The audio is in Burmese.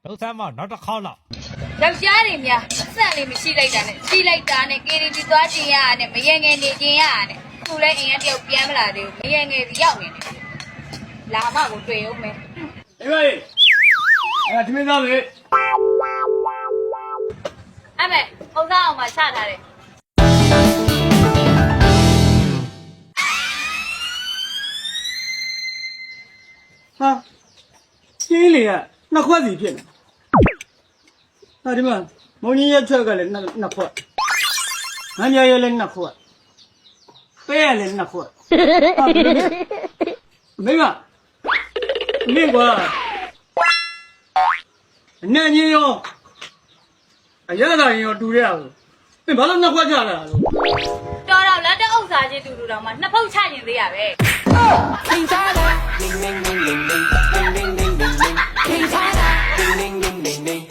လုံးဆမ်းမနောက်တစ်ခေါက်လောက် ယောက်ျားတွေများစက်လေးမရှိလိုက်တာနဲ့ရှိလိုက်တာနဲ့ KTV သွားတင်ရတာနဲ့မရငယ်နေတင်ရတာနဲ့သူလည်းအိမ်ကတယောက်ပြန်မလာသေးဘူးမရငယ်ရောက်နေတယ်လာမကိုတွေ့အောင်မယ် အေးမေအဲ့ဒါသမင်းသားလေ အဲ့မဲ့ပုံသားအောင်မှချထားတယ် ဟာကျင်းလေကနှစ်ခွက်စီဖြစ်နေဟာဒီမှာမုံကြီးရက်ချက်ကလည်းနှစ်ခွက်ငန်းရရလည်းနှစ်ခွက်ပဲရလည်းနှစ်ခွက်ဟာဘယ်လိုလဲမင်းကွာအနေကြီးရောအရသာရင်ရောတူရအောင်မင်းဘာလို့နှစ်ခွက်ချလာလို့ တော်တော့လက်တအုပ်စားချင်းတူတူတော့မှနှစ်ဖုတ်ချရင်သေးရပဲ King China, ding ding ding ding ding, ding ding ding ding ding. King China, ding ding ding ding ding.